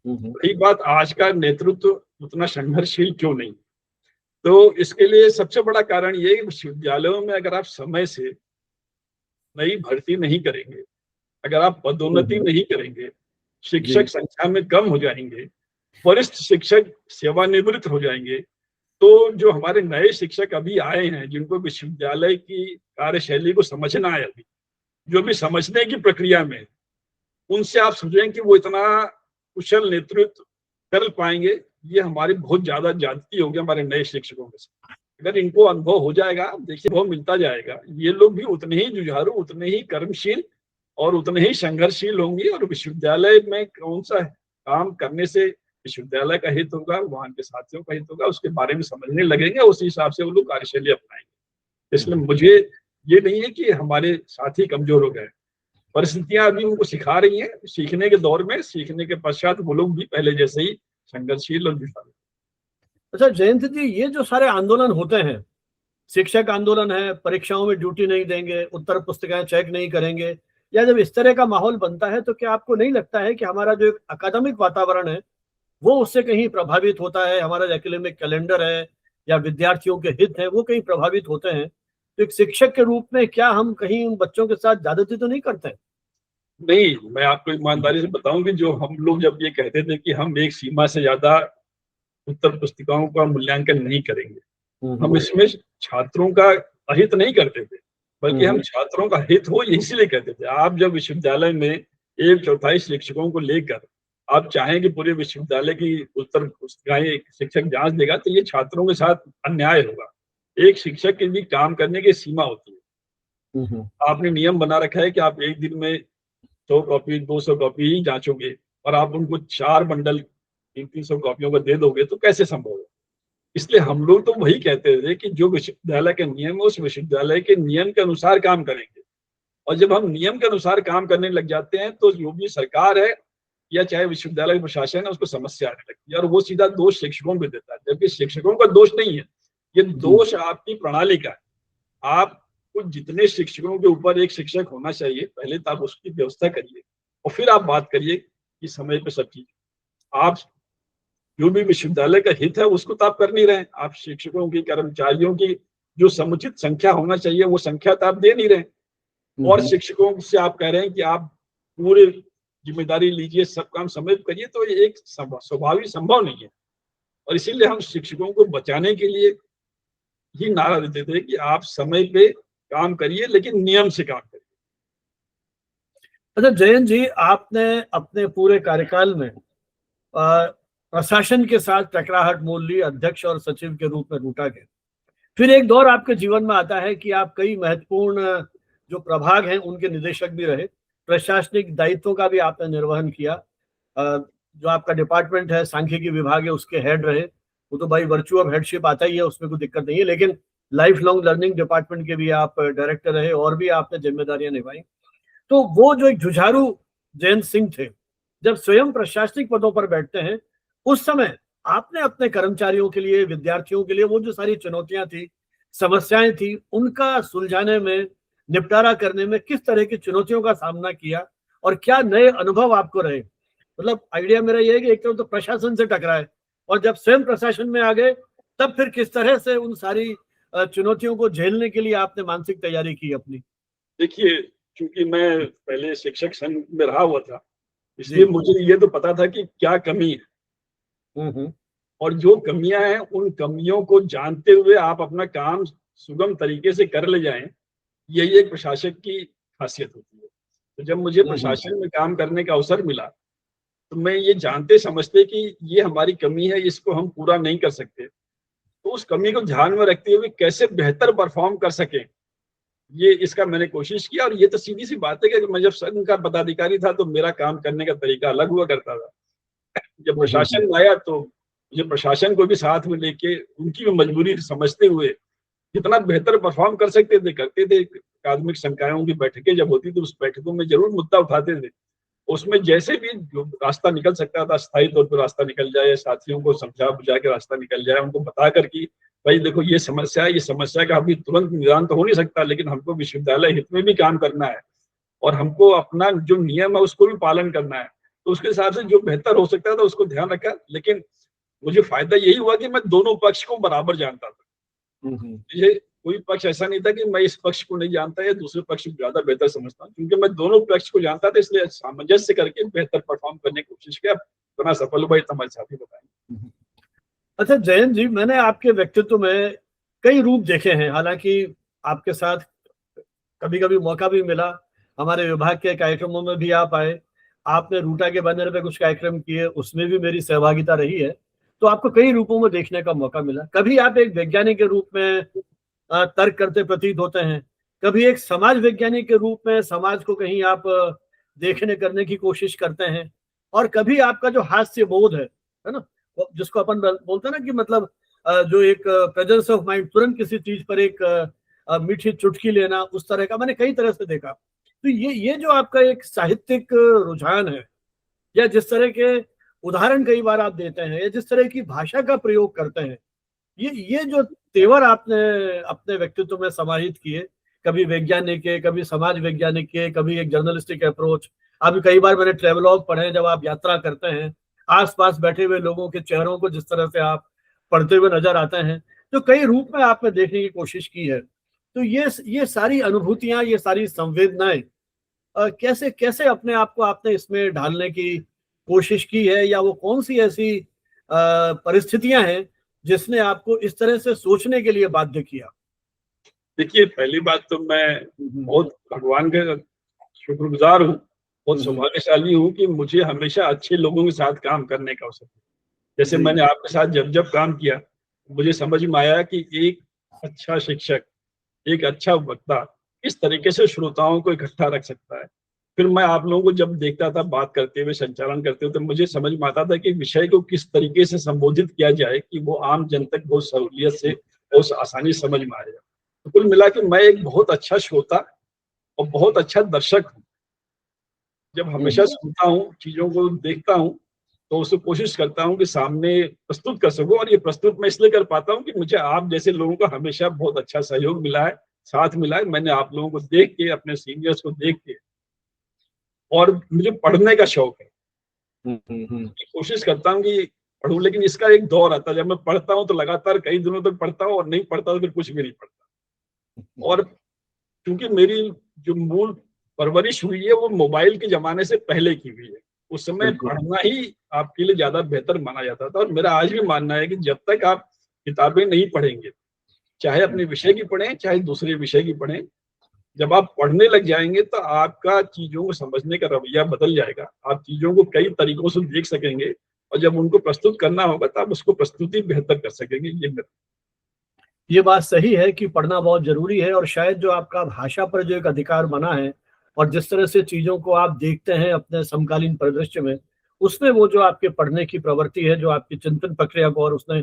रही बात आज का नेतृत्व उतना संघर्षशील क्यों नहीं, तो इसके लिए सबसे बड़ा कारण ये है कि विश्वविद्यालयों में अगर आप समय से नई भर्ती नहीं करेंगे, अगर आप पदोन्नति नहीं करेंगे, शिक्षक संख्या में कम हो जाएंगे, वरिष्ठ शिक्षक सेवानिवृत्त हो जाएंगे, तो जो हमारे नए शिक्षक अभी आए हैं, जिनको विश्वविद्यालय की कार्यशैली को समझना है, अभी जो भी समझने की प्रक्रिया में, उनसे आप समझें कि वो इतना कुशल नेतृत्व कर पाएंगे, ये हमारी बहुत ज्यादा ज्यादती होगी हमारे नए शिक्षकों के साथ। अगर इनको अनुभव हो जाएगा, देखिए अनुभव मिलता जाएगा, ये लोग भी उतने ही जुझारू, उतने ही कर्मशील और उतने ही संघर्षशील होंगे, और विश्वविद्यालय में कौन सा काम करने से विश्वविद्यालय का हित होगा, वहां के साथियों का हित होगा, उसके बारे में समझने लगेंगे, उस हिसाब से वो लोग कार्यशैली अपनाएंगे। इसलिए मुझे ये नहीं है कि हमारे साथी कमजोर हो गए, परिस्थितियां अभी उनको सिखा रही हैं। सीखने के दौर में, सीखने के पश्चात वो लोग भी पहले जैसे ही संघर्षशील और विशाल। अच्छा जयंत जी, ये जो सारे आंदोलन होते हैं, शिक्षक आंदोलन है, परीक्षाओं में ड्यूटी नहीं देंगे, उत्तर पुस्तिकाएं चेक नहीं करेंगे, या जब इस तरह का माहौल बनता है तो क्या आपको नहीं लगता है कि हमारा जो एक अकादमिक वातावरण है वो उससे कहीं प्रभावित होता है? हमारा जो एकेडमिक कैलेंडर है या विद्यार्थियों के हित है वो कहीं प्रभावित होते हैं? तो एक शिक्षक के रूप में क्या हम कहीं उन बच्चों के साथ ज्यादती तो नहीं करते? नहीं, मैं आपको ईमानदारी से बताऊं कि जो हम लोग जब ये कहते थे कि हम एक सीमा से ज्यादा उत्तर पुस्तिकाओं का मूल्यांकन नहीं करेंगे, हम इसमें छात्रों का अहित नहीं करते थे, बल्कि हम छात्रों का हित हो ये इसलिए कहते थे। आप जब विश्वविद्यालय में 1/4 शिक्षकों को लेकर आप चाहें कि पूरे विश्वविद्यालय की उत्तर पुस्तिकाएं शिक्षक जांच देगा, तो ये छात्रों के साथ अन्याय होगा। एक शिक्षक के भी काम करने की सीमा होती है। आपने नियम बना रखा है कि आप एक दिन में 100 कॉपी 200 कॉपी ही जांचोगे, और आप उनको 4 बंडल 300 कॉपियों का दे दोगे तो कैसे संभव है? इसलिए हम लोग तो वही कहते थे कि जो विश्वविद्यालय के नियम है उस विश्वविद्यालय के नियम के अनुसार काम करेंगे। और जब हम नियम के अनुसार काम करने लग जाते हैं तो जो भी सरकार है या चाहे विश्वविद्यालय प्रशासन है उसको समस्या आने लगती है, और वो सीधा दोष शिक्षकों पे देता है, जबकि शिक्षकों का दोष नहीं है, ये दोष आपकी प्रणाली का है। आपको जितने शिक्षकों के ऊपर एक शिक्षक होना चाहिए, पहले तो आप उसकी व्यवस्था करिए और फिर आप बात करिए कि समय पे सब चीज। आप जो भी विश्वविद्यालय का हित है उसको तो आप कर नहीं रहे। आप शिक्षकों की, कर्मचारियों की जो समुचित संख्या होना चाहिए वो संख्या तो आप दे नहीं रहे, और शिक्षकों से आप कह रहे हैं कि आप पूरे जिम्मेदारी लीजिए, सब काम समय पे करिए, तो ये एक स्वाभाविक संभव नहीं है। और इसीलिए हम शिक्षकों को बचाने के लिए ही नारा देते थे कि आप समय पे काम करिए लेकिन नियम से काम करिए। अच्छा जयंत जी, आपने अपने पूरे कार्यकाल में प्रशासन के साथ टकराहट मोल ली, अध्यक्ष और सचिव के रूप में रूटा गए। फिर एक दौर आपके जीवन में आता है कि आप कई महत्वपूर्ण जो प्रभाग हैं उनके निदेशक भी रहे, प्रशासनिक दायित्वों का भी आपने निर्वहन किया। जो आपका डिपार्टमेंट है, सांख्यिकी विभाग है, उसके हेड रहे। वो तो भाई वर्च्यू ऑफ हेडशिप आता ही है, उसमें कोई दिक्कत नहीं है, लेकिन लाइफ लॉन्ग लर्निंग डिपार्टमेंट के भी आप डायरेक्टर रहे और भी आपने जिम्मेदारियां निभाई। तो वो जो एक जुझारू जयंत सिंह थे, जब स्वयं प्रशासनिक पदों पर बैठते हैं, उस समय आपने अपने कर्मचारियों के लिए, विद्यार्थियों के लिए वो जो सारी चुनौतियां थी, समस्याएं थी, उनका सुलझाने में, निपटारा करने में किस तरह की चुनौतियों का सामना किया और क्या नए अनुभव आपको रहे? मतलब आइडिया मेरा ये है कि एक तरफ तो प्रशासन से टकराए और जब स्वयं प्रशासन में आ गए तब फिर किस तरह से उन सारी चुनौतियों को झेलने के लिए आपने मानसिक तैयारी की अपनी? देखिए, चूंकि मैं पहले शिक्षक संघ में रहा हुआ था, इसलिए मुझे ये तो पता था कि क्या कमी है, और जो कमियां हैं उन कमियों को जानते हुए आप अपना काम सुगम तरीके से कर ले जाएं, यही एक प्रशासक की खासियत होती है। तो जब मुझे प्रशासन में काम करने का अवसर मिला तो मैं ये जानते समझते कि ये हमारी कमी है, इसको हम पूरा नहीं कर सकते, तो उस कमी को ध्यान में रखते हुए कैसे बेहतर परफॉर्म कर सकें, ये इसका मैंने कोशिश किया। और ये तो सीधी सी बात है कि मैं जब संघ का पदाधिकारी था तो मेरा काम करने का तरीका अलग हुआ करता था। जब प्रशासन में आया तो मुझे प्रशासन को भी साथ में लेके उनकी भी मजबूरी समझते हुए जितना बेहतर परफॉर्म कर सकते थे करते थे। अकादमिक संकायों की बैठकें जब होती थी उस बैठकों में जरूर मुद्दा उठाते थे, उसमें जैसे भी जो रास्ता निकल सकता था स्थायी तौर पर रास्ता निकल जाए, साथियों को समझा बुझा के रास्ता निकल जाए, उनको बता कर कि भाई देखो ये समस्या है, ये समस्या का अभी तुरंत निदान तो हो नहीं सकता, लेकिन हमको विश्वविद्यालय हित में भी काम करना है और हमको अपना जो नियम है उसको भी पालन करना है। तो उसके हिसाब से जो बेहतर हो सकता था उसको ध्यान रखा, लेकिन मुझे फायदा यही हुआ कि मैं दोनों पक्ष को बराबर जानता था। मुझे कोई पक्ष ऐसा नहीं था कि मैं इस पक्ष को नहीं जानता या दूसरे पक्ष को ज्यादा बेहतर समझता हूँ, क्योंकि मैं दोनों पक्ष को जानता था, इसलिए सामंजस्य करके बेहतर परफॉर्म करने की कोशिश किया। इतना सफल हुआ इतना हमारे साथी बताएंगे। अच्छा जयंत जी, मैंने आपके व्यक्तित्व में कई रूप देखे हैं, हालांकि आपके साथ कभी कभी मौका भी मिला, हमारे विभाग के कार्यक्रमों में भी आप आए, आपने रूटा के बैनर पे कुछ कार्यक्रम किए, उसमें भी मेरी सहभागिता रही है, तो आपको कई रूपों में देखने का मौका मिला। कभी आप एक वैज्ञानिक के रूप में तर्क करते प्रतीत होते हैं, कभी एक समाज वैज्ञानिक के रूप में समाज को कहीं आप देखने करने की कोशिश करते हैं, और कभी आपका जो हास्य बोध है ना, जिसको अपन बोलते हैं ना कि मतलब जो एक प्रेजेंस ऑफ माइंड, तुरंत किसी चीज पर एक मीठी चुटकी लेना, उस तरह का मैंने कई तरह से देखा। तो ये जो आपका एक साहित्यिक रुझान है, या जिस तरह के उदाहरण कई बार आप देते हैं, या जिस तरह की भाषा का प्रयोग करते हैं, ये जो तेवर आपने अपने व्यक्तित्व में समाहित किए, कभी वैज्ञानिक के, कभी समाज वैज्ञानिक के, कभी एक जर्नलिस्टिक अप्रोच। अभी कई बार मैंने ट्रेवलॉग पढ़े, जब आप यात्रा करते हैं, आसपास बैठे हुए लोगों के चेहरों को जिस तरह से आप पढ़ते हुए नजर आते हैं, तो कई रूप में आपने देखने की कोशिश की है। तो ये सारी अनुभूतियां, ये सारी संवेदनाएं कैसे कैसे अपने आप को आपने इसमें ढालने की कोशिश की है, या वो कौन सी ऐसी परिस्थितियां हैं जिसने आपको इस तरह से सोचने के लिए बाध्य किया? देखिए, पहली बात तो मैं बहुत भगवान का शुक्रगुजार हूँ, बहुत सौभाग्यशाली हूँ कि मुझे हमेशा अच्छे लोगों के साथ काम करने का अवसर मिला। जैसे मैंने आपके साथ जब काम किया, मुझे समझ में आया कि एक अच्छा शिक्षक, एक अच्छा वक्ता किस तरीके से श्रोताओं को इकट्ठा रख सकता है। फिर मैं आप लोगों को जब देखता था बात करते हुए, संचालन करते हुए, तो मुझे समझ में आता था कि विषय को किस तरीके से संबोधित किया जाए कि वो आम जन तक बहुत सहूलियत से, बहुत आसानी से समझ में आ जाए। तो कुल मिला के मैं एक बहुत अच्छा श्रोता और बहुत अच्छा दर्शक हूँ। जब हमेशा सुनता हूँ, चीजों को देखता हूँ, तो उसको कोशिश करता हूँ कि सामने प्रस्तुत कर सकूं। और ये प्रस्तुत मैं इसलिए कर पाता हूँ कि मुझे आप जैसे लोगों का हमेशा बहुत अच्छा सहयोग मिला है, साथ मिला है। मैंने आप लोगों को देख के, अपने सीनियर्स को देख के, और मुझे पढ़ने का शौक है, कोशिश करता हूँ कि पढ़ूं। लेकिन इसका एक दौर आता है, जब मैं पढ़ता हूँ तो लगातार कई दिनों तक पढ़ता हूँ, और नहीं पढ़ता तो फिर कुछ भी नहीं पढ़ता। और क्योंकि मेरी जो मूल परवरिश हुई है वो मोबाइल के जमाने से पहले की हुई है, उस समय पढ़ना ही आपके लिए ज्यादा बेहतर माना जाता था। और मेरा आज भी मानना है कि जब तक आप किताबें नहीं पढ़ेंगे, चाहे अपने विषय की पढ़ें, चाहे दूसरे विषय की पढ़ें, जब आप पढ़ने लग जाएंगे तो आपका चीजों को समझने का रवैया बदल जाएगा। आप चीजों को कई तरीकों से देख सकेंगे, और जब उनको प्रस्तुत करना होगा तो आप उसको प्रस्तुति बेहतर कर सकेंगे। ये बात सही है कि पढ़ना बहुत जरूरी है, और शायद जो आपका भाषा पर जो एक अधिकार बना है, और जिस तरह से चीजों को आप देखते हैं अपने समकालीन परिदृश्य में, उसमें वो जो आपके पढ़ने की प्रवृत्ति है, जो आपकी चिंतन प्रक्रिया को और उसने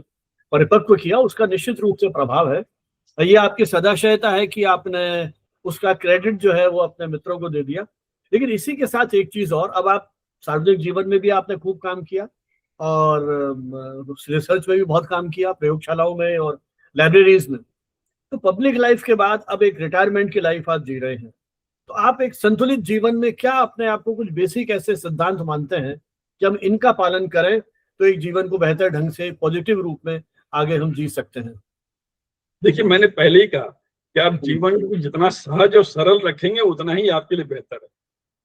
परिपक्व किया, उसका निश्चित रूप से प्रभाव है। ये आपकी सदाशयता है कि आपने उसका क्रेडिट जो है वो अपने मित्रों को दे दिया। लेकिन इसी के साथ एक चीज और, अब आप सार्वजनिक जीवन में भी आपने खूब काम किया, और रिसर्च में भी बहुत काम किया, प्रयोगशालाओं में और लाइब्रेरीज में। तो पब्लिक लाइफ के बाद अब एक रिटायरमेंट की लाइफ आप जी रहे हैं। तो आप एक संतुलित जीवन में क्या अपने आप को कुछ बेसिक ऐसे सिद्धांत मानते हैं कि हम इनका पालन करें तो एक जीवन को बेहतर ढंग से पॉजिटिव रूप में आगे हम जी सकते हैं? देखिए, मैंने पहले ही कहा कि आप जीवन को जितना सहज और सरल रखेंगे उतना ही आपके लिए बेहतर है।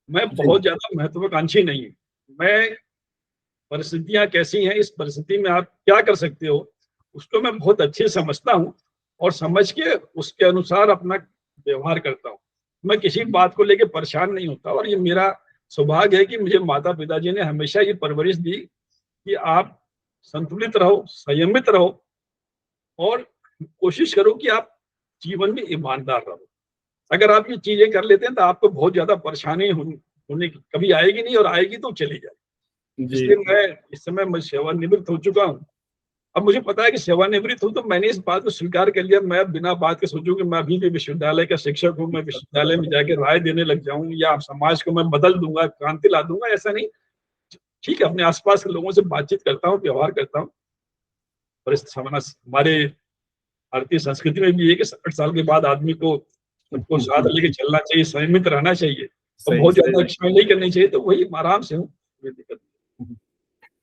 मैं बहुत ज्यादा महत्वाकांक्षी नहीं हूँ। मैं परिस्थितियां कैसी हैं, इस परिस्थिति में आप क्या कर सकते हो, उसको मैं बहुत अच्छे से समझता हूँ, और समझ के उसके अनुसार अपना व्यवहार करता हूँ। मैं किसी बात को लेकर परेशान नहीं होता। और ये मेरा सौभाग्य है कि मुझे माता पिताजी ने हमेशा ये परवरिश दी कि आप संतुलित रहो, संयमित रहो, और कोशिश करो कि आप जीवन में ईमानदार रहो। अगर आप ये चीजें कर लेते हैं तो आपको बहुत ज्यादा परेशानी होने की कभी आएगी नहीं, और आएगी तो चली जाएगी। इसलिए मैं इस समय मैं सेवानिवृत्त हो चुका हूँ। अब मुझे पता है कि सेवानिवृत्त हूँ, तो मैंने इस बात को स्वीकार कर लिया। मैं बिना बात के सोचूं कि मैं अभी भी विश्वविद्यालय का शिक्षक हूँ, मैं विश्वविद्यालय में जाके राय देने लग जाऊं, या समाज को मैं बदल दूंगा, क्रांति ला दूंगा, ऐसा नहीं। ठीक है, अपने आसपास के लोगों से बातचीत करता हूँ, व्यवहार करता हूँ। और हमारे भारतीय संस्कृति में भी है कि 60 साल के बाद आदमी को सबको साथ लेके चलना चाहिए, संयमित रहना चाहिए, और बहुत ज्यादा इच्छा नहीं करनी चाहिए। तो वही आराम से हूँ, कोई दिक्कत नहीं।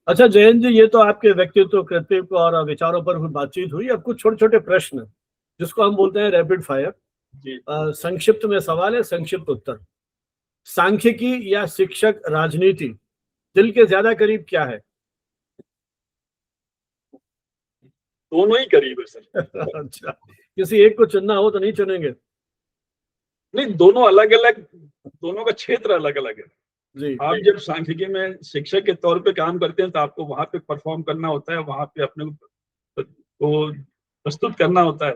अच्छा जयंत जी, ये तो आपके व्यक्तित्व, कृतित्व और विचारों पर बातचीत हुई। अब कुछ छोटे छोटे प्रश्न जिसको हम बोलते हैं रैपिड फायर। संक्षिप्त में सवाल है, संक्षिप्त उत्तर। सांख्यिकी या शिक्षक राजनीति, दिल के ज्यादा करीब क्या है? दोनों ही करीब है सर। अच्छा, किसी एक को चुनना हो तो नहीं चुनेंगे? नहीं, दोनों अलग अलग, दोनों का क्षेत्र अलग अलग है जी। आप जब सांख्यिकी में शिक्षक के तौर पे काम करते हैं तो आपको वहां पे परफॉर्म करना होता है, वहां पे अपने को प्रस्तुत करना होता है।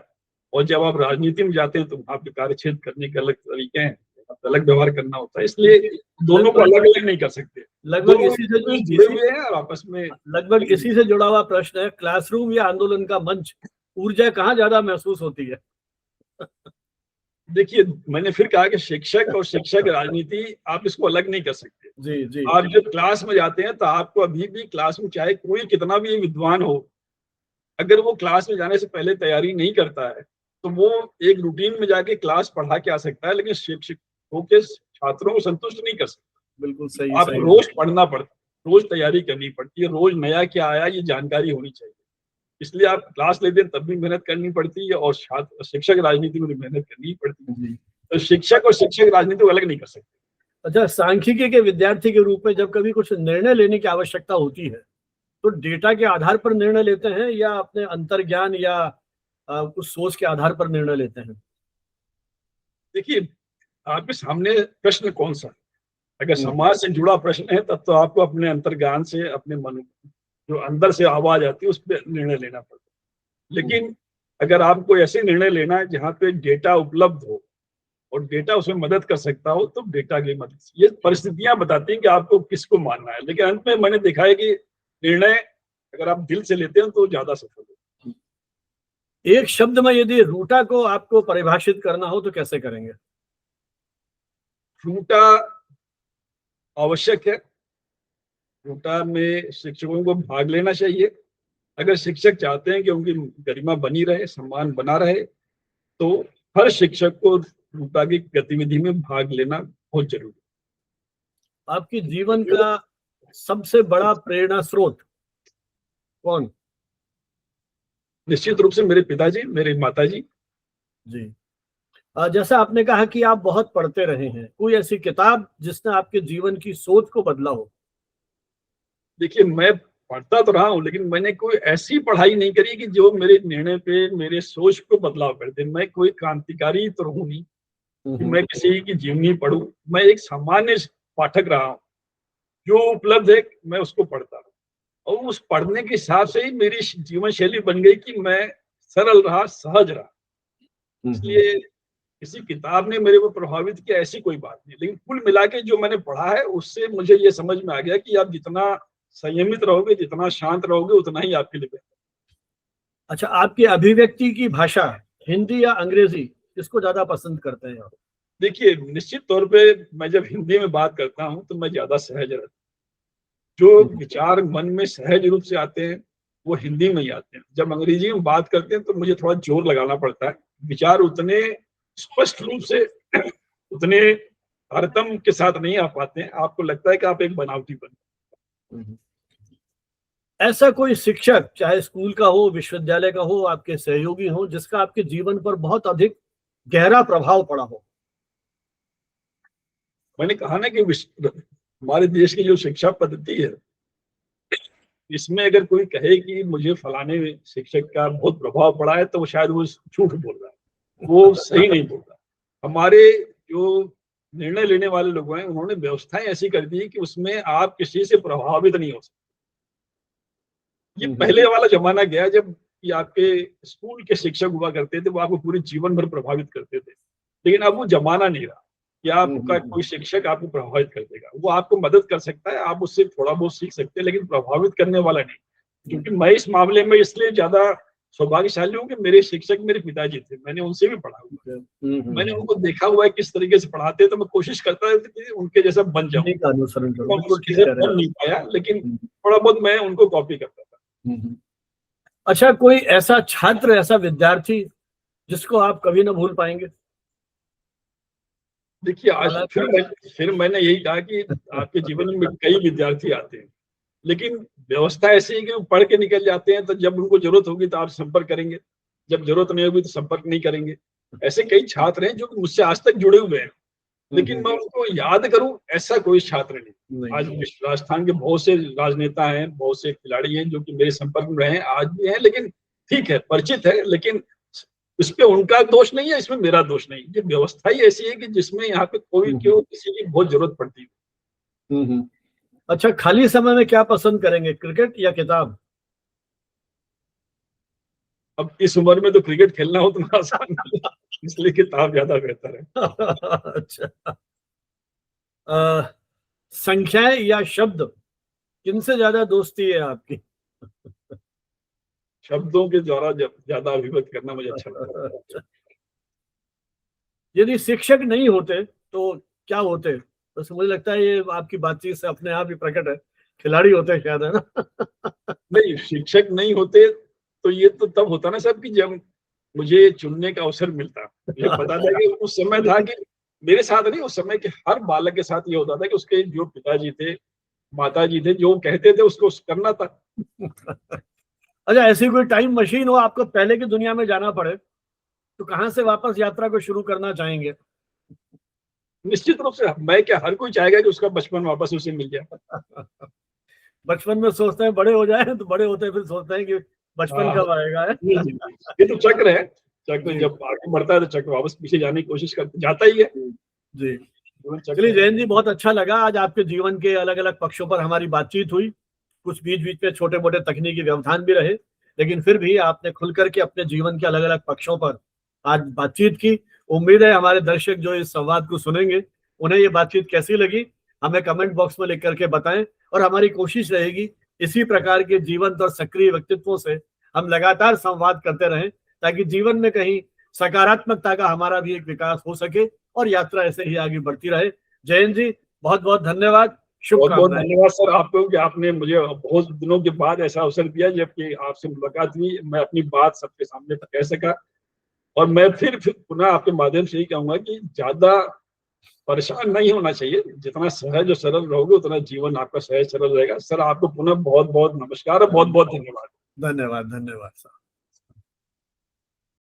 और जब आप राजनीति में जाते हैं तो वहां पे कार्य क्षेत्र करने के अलग तरीके हैं, अलग व्यवहार करना होता है। इसलिए दोनों को अलग अलग नहीं कर सकते। लगभग इसी से जुड़े हुए हैं आपस में। लगभग इसी से जुड़ा हुआ प्रश्न है, क्लासरूम या आंदोलन का मंच, ऊर्जा कहाँ ज्यादा महसूस होती है? देखिए, मैंने फिर कहा कि शिक्षक और शिक्षक राजनीति आप इसको अलग नहीं कर सकते। जी जी आप जब क्लास में जाते हैं तो आपको अभी भी क्लास में चाहे कोई कितना भी विद्वान हो, अगर वो क्लास में जाने से पहले तैयारी नहीं करता है, तो वो एक रूटीन में जाके क्लास पढ़ा के आ सकता है, लेकिन शिक्षक होके छात्रों को संतुष्ट नहीं कर सकता। बिल्कुल सही आपको सही रोज पढ़ना पड़ता है, रोज तैयारी करनी पड़ती है, रोज नया क्या आया ये जानकारी होनी चाहिए। इसलिए आप क्लास लेते हैं तब भी मेहनत करनी पड़ती है, और छात्र शिक्षक राजनीति में भी मेहनत करनी ही पड़ती है। जी। तो शिक्षक और शिक्षक राजनीति को अलग नहीं कर सकते। अच्छा, सांख्यिकी के विद्यार्थी के रूप में जब कभी कुछ निर्णय लेने की आवश्यकता होती है तो डेटा के आधार पर निर्णय लेते हैं या अपने अंतर्ज्ञान या कुछ सोच के आधार पर निर्णय लेते हैं? देखिए, आपके सामने प्रश्न कौन सा है? अगर हम्म, समाज से जुड़ा प्रश्न है तब तो आपको अपने अंतर्ज्ञान से, अपने मन जो अंदर से आवाज आती है उस पर निर्णय लेना पड़ता है। लेकिन अगर आपको ऐसे निर्णय लेना है जहाँ पे डेटा उपलब्ध हो और डेटा उसमें मदद कर सकता हो, तो डेटा की मदद से ये परिस्थितियां बताती हैं कि आपको किसको मानना है। लेकिन अंत में मैंने देखा है कि निर्णय अगर आप दिल से लेते हैं तो ज्यादा सफल हो। एक शब्द में यदि रूटा को आपको परिभाषित करना हो तो कैसे करेंगे? रूटा आवश्यक है। रूटा में शिक्षकों को भाग लेना चाहिए। अगर शिक्षक चाहते हैं कि उनकी गरिमा बनी रहे, सम्मान बना रहे, तो हर शिक्षक को रूटा की गतिविधि में भाग लेना बहुत जरूरी आपके जीवन है। का सबसे बड़ा प्रेरणा स्रोत कौन? निश्चित रूप से मेरे पिताजी, मेरे माताजी। जी। जैसा आपने कहा कि आप बहुत पढ़ते रहे हैं, कोई ऐसी किताब जिसने आपके जीवन की सोच को बदला हो? देखिए, मैं पढ़ता तो रहा हूँ, लेकिन मैंने कोई ऐसी पढ़ाई नहीं करी कि जो मेरे निर्णय पे, मेरे सोच को बदलाव कर दे। मैं कोई क्रांतिकारी तो हूँ नहीं कि मैं किसी की जीवनी पढूं। मैं एक सामान्य पाठक रहा हूँ। जो उपलब्ध है मैं उसको पढ़ता हूँ, और उस पढ़ने के हिसाब से ही मेरी जीवन शैली बन गई कि मैं सरल रहा, सहज रहा। इसलिए किसी किताब ने मेरे को प्रभावित किया ऐसी कोई बात नहीं, लेकिन कुल मिला के जो मैंने पढ़ा है उससे मुझे ये समझ में आ गया कि आप जितना संयमित रहोगे, जितना शांत रहोगे, उतना ही आपके लिए बेहतर। अच्छा, आपकी अभिव्यक्ति की भाषा हिंदी या अंग्रेजी किसको ज्यादा पसंद करते हैं आप? देखिए, निश्चित तौर पे मैं जब हिंदी में बात करता हूँ तो मैं ज्यादा सहज रहता हूँ। जो विचार मन में सहज रूप से आते हैं वो हिंदी में ही आते हैं। जब अंग्रेजी में बात करते हैं तो मुझे थोड़ा जोर लगाना पड़ता है। विचार उतने स्पष्ट रूप से उतने तारतम्य के साथ नहीं आ पाते हैं। आपको लगता है कि आप एक बनावटी बन। ऐसा कोई शिक्षक, चाहे स्कूल का हो, विश्वविद्यालय का हो, आपके सहयोगी हो, जिसका आपके जीवन पर बहुत अधिक गहरा प्रभाव पड़ा हो? मैंने कहा ना कि हमारे देश की जो शिक्षा पद्धति है, इसमें अगर कोई कहे कि मुझे फलाने शिक्षक का बहुत प्रभाव पड़ा है, तो वो शायद वो झूठ बोल रहा है, वो सही नहीं बोल रहा। हमारे जो निर्णय लेने वाले लोग हैं, उन्होंने व्यवस्थाएं ऐसी कर दी कि उसमें आप किसी से प्रभावित नहीं हो सकते। ये पहले वाला जमाना गया जब कि आपके स्कूल के शिक्षक हुआ करते थे, वो आपको पूरे जीवन भर प्रभावित करते थे। लेकिन अब वो जमाना नहीं रहा कि आपका कोई शिक्षक आपको प्रभावित कर देगा। वो आपको मदद कर सकता है, आप उससे थोड़ा बहुत सीख सकते हैं, लेकिन प्रभावित करने वाला नहीं। क्योंकि मैं इस मामले में इसलिए ज्यादा सौभाग्यशाली हूँ कि मेरे शिक्षक मेरे पिताजी थे। मैंने उनसे भी पढ़ा हुआ है, मैंने उनको देखा हुआ है किस तरीके से पढ़ाते हैं, तो मैं कोशिश करता था कि उनके जैसा बन जाऊं। उन्हीं का अनुसरण करो, मैं बिल्कुल उसके ठीक जैसा कह रहे बन हैं नहीं पाया, लेकिन आप। थोड़ा बहुत मैं उनको कॉपी करता था। अच्छा, कोई ऐसा छात्र, ऐसा विद्यार्थी जिसको आप कभी ना भूल पाएंगे? देखिए, आज हालांकि फिर मैंने यही कहा कि आपके जीवन में कई विद्यार्थी आते हैं, लेकिन व्यवस्था ऐसी है कि वो पढ़ के निकल जाते हैं, तो जब उनको जरूरत होगी तो आप संपर्क करेंगे, जब जरूरत नहीं होगी तो संपर्क नहीं करेंगे। ऐसे कई छात्र हैं जो मुझसे आज तक जुड़े हुए हैं, लेकिन मैं उनको याद करूं ऐसा कोई छात्र नहीं। आज राजस्थान के बहुत से राजनेता हैं, बहुत से खिलाड़ी हैं जो कि मेरे संपर्क में रहे हैं, आज भी हैं, लेकिन ठीक है, परिचित है, लेकिन इस पे उनका दोष नहीं है, इसमें मेरा दोष नहीं। ये व्यवस्था ही ऐसी है कि जिसमें यहाँ पे कोई क्यों किसी की बहुत जरूरत पड़ती है। अच्छा, खाली समय में क्या पसंद करेंगे, क्रिकेट या किताब? अब इस उम्र में तो क्रिकेट खेलना उतना आसान नहीं है, इसलिए किताब ज्यादा बेहतर है। अच्छा, संख्याएं या शब्द, किनसे ज्यादा दोस्ती है आपकी? शब्दों के द्वारा ज्यादा अभिव्यक्त करना मुझे अच्छा लगता है। यदि शिक्षक नहीं होते तो क्या होते? तो मुझे लगता है ये आपकी बातचीत से अपने आप ही प्रकट है, खिलाड़ी होते शायद, है ना? नहीं, शिक्षक नहीं होते तो ये तो तब होता ना साहब कि जब मुझे चुनने का अवसर मिलता। मुझे पता था कि उस समय था कि मेरे साथ नहीं, उस समय के हर बालक के साथ ये होता था कि उसके जो पिताजी थे, माताजी थे, जो कहते थे उसको करना था। अच्छा, ऐसी कोई टाइम मशीन हो, आपको पहले की दुनिया में जाना पड़े, तो कहाँ से वापस यात्रा को शुरू करना चाहेंगे? निश्चित रूप से मैं क्या, हर कोई चाहेगा कि उसका बचपन वापस उसे मिल जाए। बचपन में सोचते हैं बड़े हो जाए, तो बड़े होते हैं फिर सोचते हैं कि बचपन हाँ, कब आएगा, है? जी, जी, जी। ये तो चक्र है। चक्र जी, जब आगे बढ़ता है तो चक्र वापस पीछे जाने की कोशिश कर जाता ही है। जी। जीवन चलिए चक्र है। जयंत जी, बहुत अच्छा लगा आज आपके जीवन के अलग अलग पक्षों पर हमारी बातचीत हुई। कुछ बीच बीच में छोटे मोटे तकनीकी व्यवधान भी रहे, लेकिन फिर भी आपने खुल करके अपने जीवन के अलग अलग पक्षों पर आज बातचीत की। उम्मीद है हमारे दर्शक जो इस संवाद को सुनेंगे, उन्हें ये बातचीत कैसी लगी, हमें कमेंट बॉक्स में लिख करके बताएं। और हमारी कोशिश रहेगी इसी प्रकार के जीवंत और सक्रिय व्यक्तित्वों से हम लगातार संवाद करते रहें, ताकि जीवन में कहीं सकारात्मकता का हमारा भी एक विकास हो सके और यात्रा ऐसे ही आगे बढ़ती रहे। जयंत जी, बहुत बहुत धन्यवाद, बहुत बहुत शुभकामनाएं। धन्यवाद सर आपको कि आपने मुझे बहुत दिनों के बाद ऐसा अवसर दिया जबकि आपसे मुलाकात हुई, मैं अपनी बात सबके सामने कह सका। और मैं फिर पुनः आपके माध्यम से ही कहूंगा कि ज्यादा परेशान नहीं होना चाहिए। जितना सहज और सरल रहोगे उतना जीवन आपका सहज सरल रहेगा। सर आपको पुनः बहुत बहुत नमस्कार और बहुत बहुत धन्यवाद। धन्यवाद, धन्यवाद सर।